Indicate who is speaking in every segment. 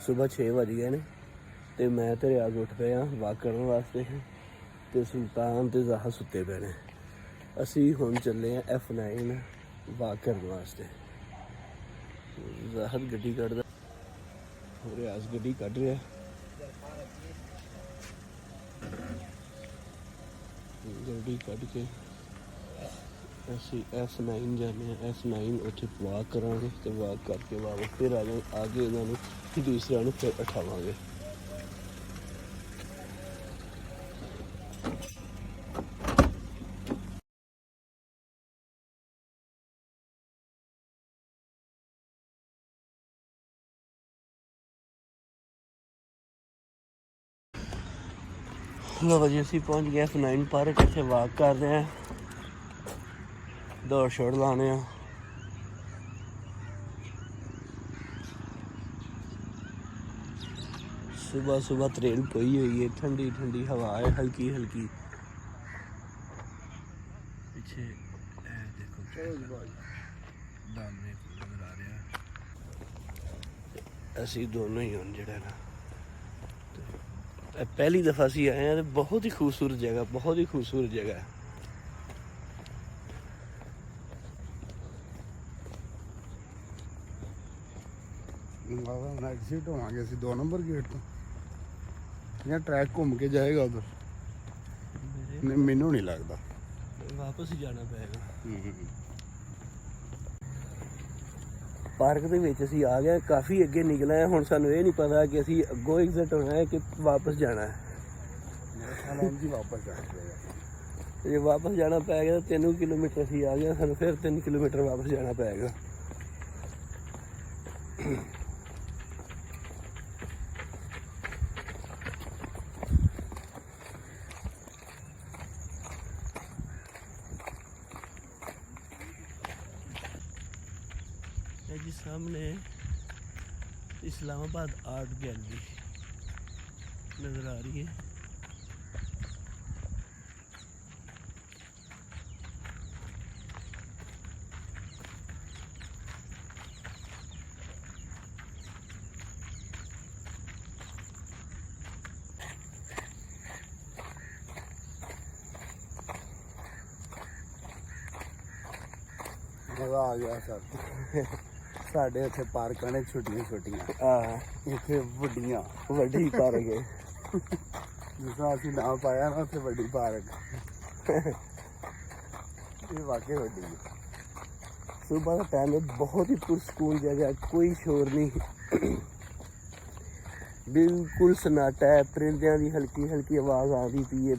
Speaker 1: सुबह 6 बज गए ने ते मैं ते रियाज उठ पे हाँ वाक करने वास्ते ते सुल्तान ते ज़ाहा सुते पे ने। असी हुण चले हैं F9 वाक करने वास्ते। ज़ाहद गड्डी कढ़दा, रियाज गड्डी कढ़ रहा, गड्डी कढ़ के असी F9 जाने। F9 उत्थे वाक करांगे ते वाक करके वापस फिर आगे इन्होंने दूसरे नूं फिर उठावांगे। लो जी असी पहुँच गए F9 पार्क, इत्थे वाक कर रहे हैं, दौड़ शोड़ लाने हैं। सुबह सुबह ट्रेन पई हुई है, ठंडी ठंडी हवा है हल्की हल्की। पीछे देखो दामने नजर आ रहा है। असी दोनों ही हम जड़ा ना पहली दफ़ा असी आए हैं, बहुत ही खूबसूरत जगह, बहुत ही खूबसूरत जगह है।
Speaker 2: एग्जिट होवांगे असी 2 नंबर गेट तो या ट्रैक घूम के जाएगा उधर। मैनू नहीं लगता
Speaker 1: वापस ही जाना पेगा। पार्क दे विच असी आ गए, काफ़ी अगे निकले हैं। हुण सानू ये नहीं पता कि असी अगों एग्जिट होना है कि वापस जाना है। जे वापस जाना पेगा तो 3 किलोमीटर असी आ गए, सानू फिर 3 किलोमीटर वापस जाना पेगा। जी सामने इस्लामाबाद आर्ट गैलरी नज़र आ रही है।
Speaker 2: मज़ा आ गया सर। साढ़े इत्थे पार्कां ने छोटियां छोटियां, इत्थे वड्डियां
Speaker 1: वड्डी पार्क है।
Speaker 2: जिसका असी नाम पाया ना उत्थे वड्डी पार्क। ये वाकई वड्डी है।
Speaker 1: सुबह का टाइम है, बहुत ही पुरसकून जगह, कोई शोर नहीं, बिल्कुल सन्नाटा है। परिंदियां की हल्की हल्की आवाज़ आ रही पई है,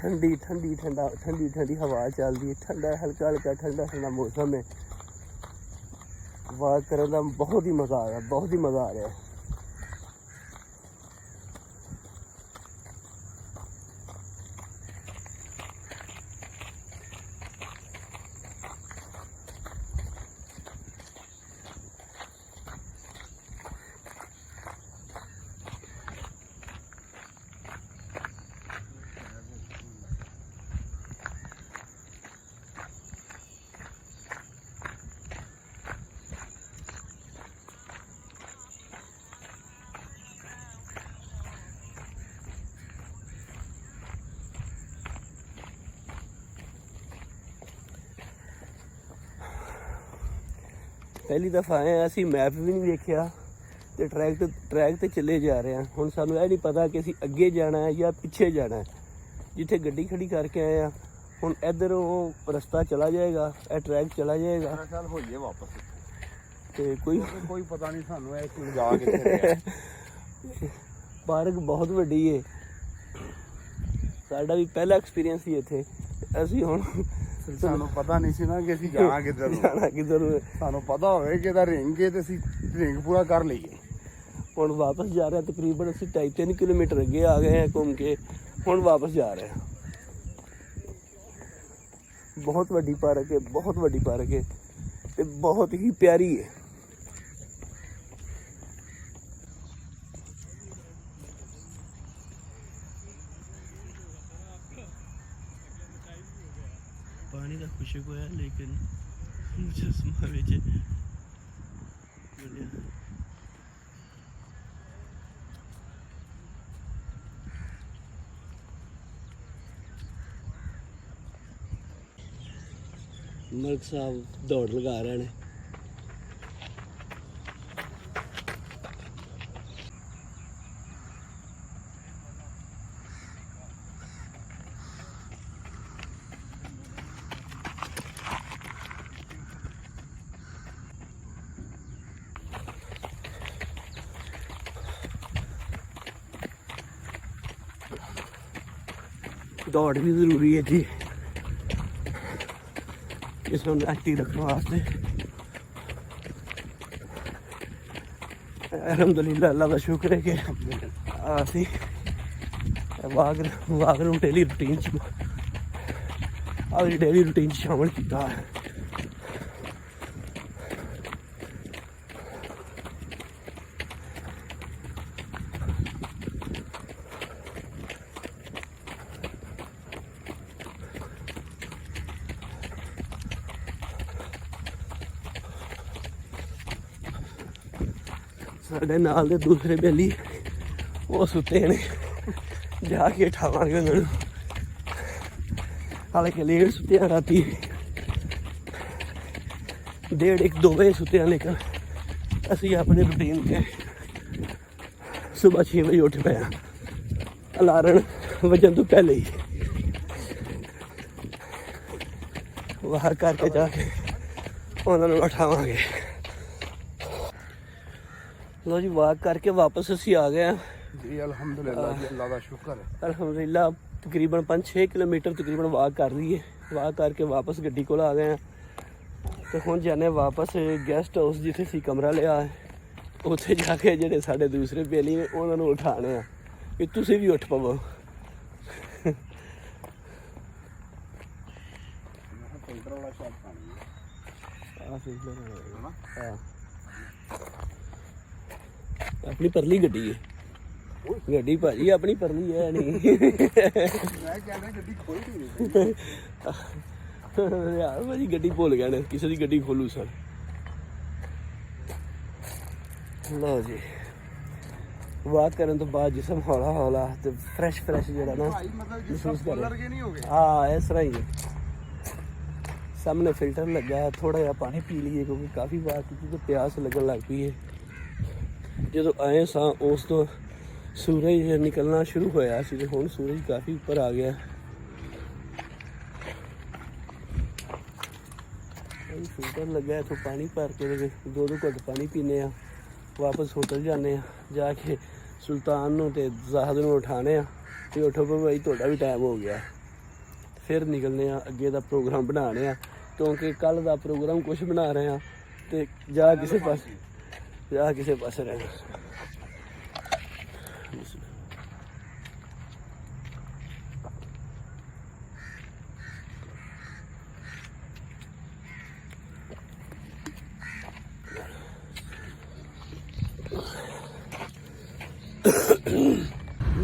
Speaker 1: ठंडी ठंडी ठंडी ठंडी हवा चल रही है, ठंडा हल्का हल्का ठंडा ठंडा मौसम है। वाक करने का बहुत ही मज़ा आ रहा है, बहुत ही मज़ा आ रहा है। पहली दफ़ा आए हैं, असी मैप भी नहीं देखा तो ट्रैक ते चले जा रहे हैं। हुण सानू यह नहीं पता कि असी अगे जाना है या पिछे जाना है। जिथे गड्डी खड़ी करके आए हैं हुण इधर वो रस्ता चला जाएगा, यह ट्रैक चला जाएगा।
Speaker 2: होइए वापस
Speaker 1: ते कोई
Speaker 2: पता नहीं सानू जा कित्थे।
Speaker 1: पार्क बहुत वड्डी है, साडा भी पहला एक्सपीरियंस ही इत्थे। असी हुण
Speaker 2: सानू पता नहीं सी ना कि असी जाना किधर सानू पता होवे कि रिंग के ते असी रिंग पूरा कर लईए।
Speaker 1: हुण वापस जा रहे हैं, तकरीबन असी 2.5-3 किलोमीटर अगे आ गए हैं घूम के, हुण वापस जा रहे हैं। बहुत वड्डी पार्क है, बहुत वड्डी पार्क है ते बहुत ही प्यारी है। पानी का खुशक होया लेकिन मुझे ਮਲਕ ਸਾਹਿਬ ਦੌੜ ਲਗਾ ਰਹੇ ਨੇ। दौड़ भी ज़रूरी है जी इसको एक्टिव रखने वास्ते। अलहमदुलिल्लाह अल्लाह का शुक्र है कि असी वाक नूं डेली रूटीन अपनी डेली रूटीन शामिल किया है। ਸਾਡੇ ਨਾਲ ਦੇ ਦੂਸਰੇ ਬੇਲੀ ਉਹ ਸੁੱਤੇ ਨੇ, ਜਾ ਕੇ ਉਠਾਵਾਂਗੇ ਉਹਨਾਂ ਨੂੰ। ਹਾਲਾਂਕਿ ਲੇਟ ਸੁੱਤੇ ਆ, ਰਾਤੀ 1:30-2 ਵਜੇ ਸੁੱਤੇ ਆ, ਲੇਕਿਨ ਅਸੀਂ ਆਪਣੇ ਰੂਟੀਨ ਤੇ ਸਵੇਰ 6 ਵਜੇ ਉੱਠ ਪਏ ਆ ਅਲਾਰਮ ਵੱਜਣ ਤੋਂ ਪਹਿਲੇ ਹੀ। ਬਾਹਰ ਕਰਕੇ ਜਾ ਕੇ ਉਹਨਾਂ ਨੂੰ ਉਠਾਵਾਂਗੇ। लो जी वाक करके वापस असी आ गए हैं
Speaker 2: जी अल्हम्दुलिल्लाह जी, अल्लाह का शुक्र है।
Speaker 1: अल्हम्दुलिल्लाह तकरीबन 5-6 किलोमीटर तकरीबन वाक कर ली है। वाक करके वापस गड्डी को आ गए हैं तो हुण जाने वापस गेस्ट हाउस जिथे सी कमरा लिया है, उत्थे जाके जेडे साडे दूसरे बेली ने उन्हां नूं उठाने आ कि तुसीं भी उठ पवो। अपनी परली गड्डी है, गड्डी भाजी अपनी परली है नहीं।
Speaker 2: मैं कहना गड्डी खोल दी
Speaker 1: यार भाजी गड्डी भुल गए ने, किसी की गड्डी खोलू सर। लो जी वाक करने तो बाद जिसम हौला हौला तो फ्रैश जरा ना महसूस कर। हाँ इस तरह ही सामने फिल्टर लगा, थोड़ा जहा पानी पी लीए क्योंकि काफ़ी वाक की तो प्यास लगन लग पई है। ਜਦੋਂ ਆਏ ਸਾਂ ਉਸ ਤੋਂ ਸੂਰਜ ਨਿਕਲਣਾ ਸ਼ੁਰੂ ਹੋਇਆ ਸੀ ਤੇ ਹੁਣ ਸੂਰਜ ਕਾਫੀ ਉੱਪਰ ਆ ਗਿਆ। ਫਿਲਟਰ ਲੱਗਾ, ਇੱਥੋਂ ਪਾਣੀ ਭਰ ਕੇ 2-2 ਘੁੱਟ ਪਾਣੀ ਪੀਂਦੇ ਆ, ਵਾਪਸ ਹੋਟਲ ਜਾਂਦੇ ਆ, ਜਾ ਕੇ ਸੁਲਤਾਨ ਨੂੰ ਤੇ ਜ਼ਾਹਦ ਨੂੰ ਉਠਾਣੇ ਆ ਤੇ ਉੱਠੋ ਭਾਈ ਤੁਹਾਡਾ ਵੀ ਟਾਈਮ ਹੋ ਗਿਆ। ਫਿਰ ਨਿਕਲਦੇ ਆ, ਅੱਗੇ ਦਾ ਪ੍ਰੋਗਰਾਮ ਬਣਾਉਣੇ ਆ ਕਿਉਂਕਿ ਕੱਲ ਦਾ ਪ੍ਰੋਗਰਾਮ ਕੁਛ ਬਣਾ ਰਹੇ ਆ ਤੇ ਜਾ ਕਿਸੇ ਪਾਸੇ ਰਹਿਣਾ।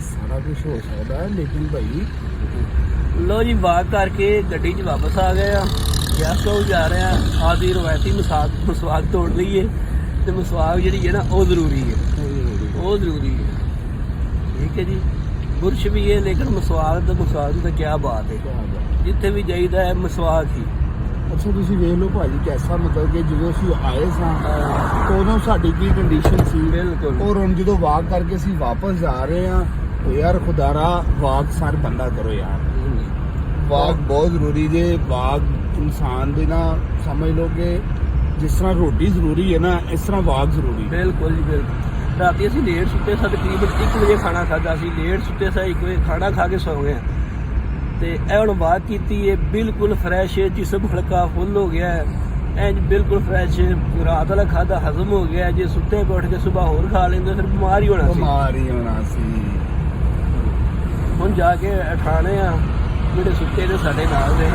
Speaker 2: सारा कुछ हो सकता है लेकिन भाई
Speaker 1: लो जी वाक करके गड्डी 'ਚ वापस आ गए आ, गेस्ट हाउस जा रहे हैं। आदि रवायती मसवाक तोड़ लीए तो मसवाक जी है ना वो ज़रूरी है, ठीक है जी। बुरश भी है लेकिन मसवाक की तो क्या बात है, जिथे भी जाइदा है मसवाक ही।
Speaker 2: अच्छा ਤੁਸੀਂ ਵੇਖ ਲਓ ਭਾਜੀ ਕੈਸਾ ਮਤਲਬ ਕਿ ਜਦੋਂ ਅਸੀਂ ਆਏ ਸਾਂ ਤਾਂ ਉਦੋਂ ਸਾਡੀ ਕੀ ਕੰਡੀਸ਼ਨ ਸੀ
Speaker 1: ਬਿਲਕੁਲ,
Speaker 2: ਔਰ ਹੁਣ ਜਦੋਂ ਵਾਕ ਕਰਕੇ ਅਸੀਂ ਵਾਪਸ ਜਾ ਰਹੇ ਹਾਂ तो यार खुदारा वाक सार बंदा करो यार। वाक बहुत जरूरी जे, वाक इंसान दे ना समझ लो कि जिस तरह रोटी जरूरी है ना इस तरह वाक जरूरी है।
Speaker 1: बिल्कुल जी बिल्कुल। राती असीं लेट सुते सा, तकरीबन 1 वजे खाना खादा सी, लेट सुते सा 1 वजे खाना खा के सो गए ते ए हुण वाक कीती है बिल्कुल फ्रैश, जिस्म हल्का फुल हो गया है इंज बिल्कुल फ्रैश। रात वाला खादा हजम हो गया, जे सुते पे उठ के सुबह होर खा लेंदे फिर बीमार ही होना सी। ਹੁਣ ਜਾ ਕੇ ਉਠਾਣੇ ਆ ਜਿਹੜੇ ਸੁੱਤੇ ਨੇ ਸਾਡੇ ਨਾਲ ਦੇ।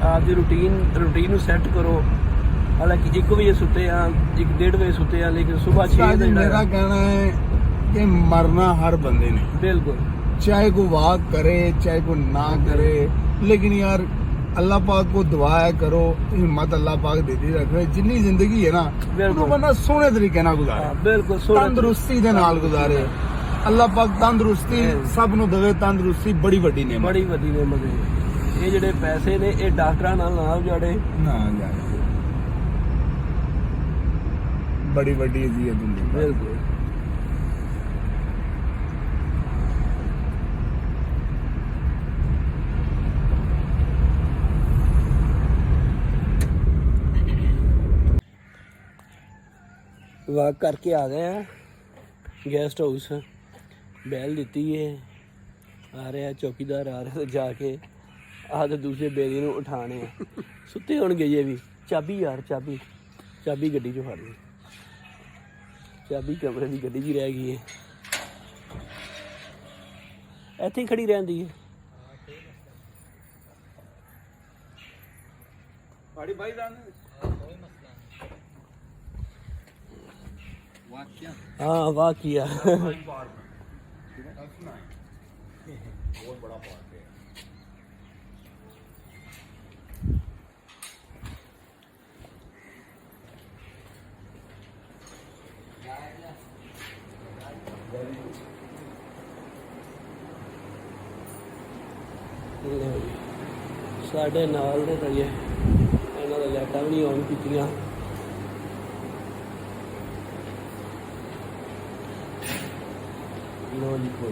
Speaker 1: ਆਪਦੀ ਰੂਟੀਨ ਨੂੰ ਸੈੱਟ ਕਰੋ। ਹਾਲਾਂਕਿ 1 ਵਜੇ ਸੁੱਤੇ ਆ, 1-1:30 ਵਜੇ ਸੁੱਤੇ ਆ, ਲੇਕਿਨ ਸਵੇਰ 6 ਵਜੇ।
Speaker 2: मेरा कहना है कि मरना हर बंदे ने,
Speaker 1: बिल्कुल,
Speaker 2: चाहे कोई वाक करे चाहे कोई ना करे, लेकिन यार अल्लाह पाक को दुआ है करो, हिम्मत अल्लाह पाक देती रखे। जिन्नी जिंदगी है ना
Speaker 1: बिल्कुल
Speaker 2: बंदा सोहने तरीके नाल गुजारे,
Speaker 1: बिल्कुल
Speaker 2: तंदुरुस्ती दे नाल गुजारे। ਅੱਲਾਹ ਪਾਕ ਤੰਦਰੁਸਤੀ ਸਭ ਨੂੰ ਦੇਵੇ, ਤੰਦਰੁਸਤੀ ਬੜੀ ਵੱਡੀ ਨੇਮਤ।
Speaker 1: ਬੜੀ ਵੱਡੀ ਨੇਮਤ ਹੈ। ਇਹ ਜਿਹੜੇ ਪੈਸੇ ਨੇ ਇਹ ਡਾਕਟਰਾਂ ਨਾਲ ਨਾ ਉਜਾੜੇ,
Speaker 2: ਨਾ ਜਾਏ, ਬੜੀ ਵੱਡੀ ਅਜ਼ੀਅਤ ਹੁੰਦੀ ਹੈ।
Speaker 1: ਬਿਲਕੁਲ। ਵਾਕ ਕਰਕੇ ਆ ਗਏ ਆ ਗੈਸਟ ਹਾਊਸ, ਬੈਲ ਦਿੱਤੀ ਹੈ, ਆ ਰਿਹਾ ਚੌਕੀਦਾਰ ਆ ਰਿਹਾ, ਤੇ ਜਾ ਕੇ ਆਹ ਤੇ ਦੂਸਰੇ ਬੇਲੀ ਨੂੰ ਉਠਾਣੇ ਆ। ਸੁੱਤੇ ਹੋਣਗੇ ਜੇ ਵੀ। ਚਾਬੀ ਯਾਰ, ਚਾਬੀ ਗੱਡੀ 'ਚ ਫੜ ਲਈ, ਚਾਬੀ ਕਮਰੇ ਦੀ ਗੱਡੀ 'ਚ ਰਹਿ ਗਈ ਹੈ, ਇੱਥੇ ਹੀ ਖੜੀ ਰਹਿੰਦੀ ਹੈ। हाँ वाह किया। ਸਾਡੇ ਨਾਲ ਦੇ ਰਹੀਏ, ਇਹਨਾਂ ਦਾ ਲਾਈਟਾਂ ਵੀ ਨਹੀਂ ਆਨ ਕੀਤੀਆਂ। ਲੋ ਜੀ ਕੋਈ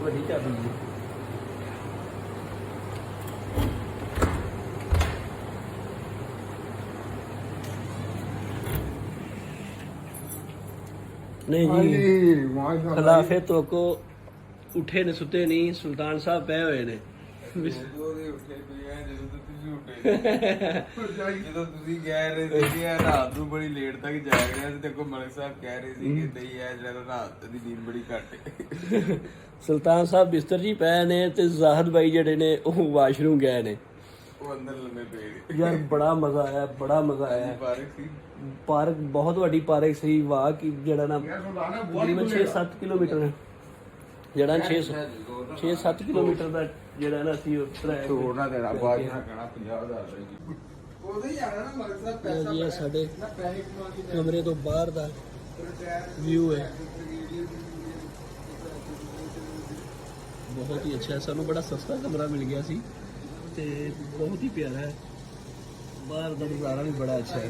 Speaker 1: ਵੱਡੀ ਚਾਬੀ ਜੀ। नहीं जी, खिलाफे तो को उठे ने सुते नहीं, सुल्तान साहब पे हुए ने।
Speaker 3: ਜਦੋਂ ਤੁਸੀਂ ਕਹਿ ਰਹੇ ਸੀ ਕਿ ਇਹ ਰਾਤ ਨੂੰ ਬੜੀ ਲੇਟ ਤੱਕ ਜਾਗ ਰਿਹਾ ਸੀ, ਤੇ ਕੋ ਮਲਿਕ ਸਾਹਿਬ ਕਹਿ ਰਹੇ ਸੀ ਕਿ ਨਹੀਂ ਇਹ ਜਿਹੜਾ ਰਾਤ ਦੀ ਨੀਂਦ ਬੜੀ ਘੱਟ ਹੈ।
Speaker 1: ਸੁਲਤਾਨ ਸਾਹਿਬ ਬਿਸਤਰ ਜੀ ਪਏ ਨੇ ਤੇ ਜ਼ਾਹਦ ਬਾਈ ਜਿਹੜੇ ਨੇ ਉਹ ਵਾਸ਼ਰੂਮ ਗਏ ਨੇ।
Speaker 3: ਉਹ ਅੰਦਰ ਲੰਮੇ ਪਏ ਨੇ।
Speaker 1: ਯਾਰ ਬੜਾ ਮਜ਼ਾ ਆਇਆ, ਬੜਾ ਮਜ਼ਾ ਆਇਆ।
Speaker 3: ਪਾਰਕ ਸੀ,
Speaker 1: ਪਾਰਕ ਬਹੁਤ ਵੱਡੀ ਪਾਰਕ ਸੀ। ਵਾਹ ਕਿ ਜਿਹੜਾ ਨਾ ਤਕਰੀਬਨ 6-7 ਕਿਲੋਮੀਟਰ, ਜਿਹੜਾ 6-7 ਕਿਲੋਮੀਟਰ ਦਾ ਜਿਹੜਾ ਨਾ ਸੀ
Speaker 3: ਛੋੜਨਾ ਦੇਣਾ ਬਾਅਦ ਨਾ ਕਹਿਣਾ 50,000 ਦਾ ਉਹਦੇ ਹੀ ਆਣਾ ਨਾ ਮਲਿਕ ਸਾਹਿਬ ਪੈਸਾ
Speaker 1: ਇਹ ਸਾਡੇ
Speaker 3: ਨਾ ਪੈਸੇ ਕਮਾ ਕੇ
Speaker 1: ਕਮਰੇ ਤੋਂ ਬਾਹਰ ਦਾ ਵਿਊ ਹੈ, ਬਹੁਤ ਹੀ ਅੱਛਾ। ਸਾਨੂੰ ਬੜਾ ਸਸਤਾ ਕਮਰਾ ਮਿਲ ਗਿਆ ਸੀ ਤੇ ਬਹੁਤ ਹੀ ਪਿਆਰਾ ਹੈ। ਬਾਹਰ ਦਾ ਨਜ਼ਾਰਾ ਵੀ ਬੜਾ ਅੱਛਾ ਹੈ।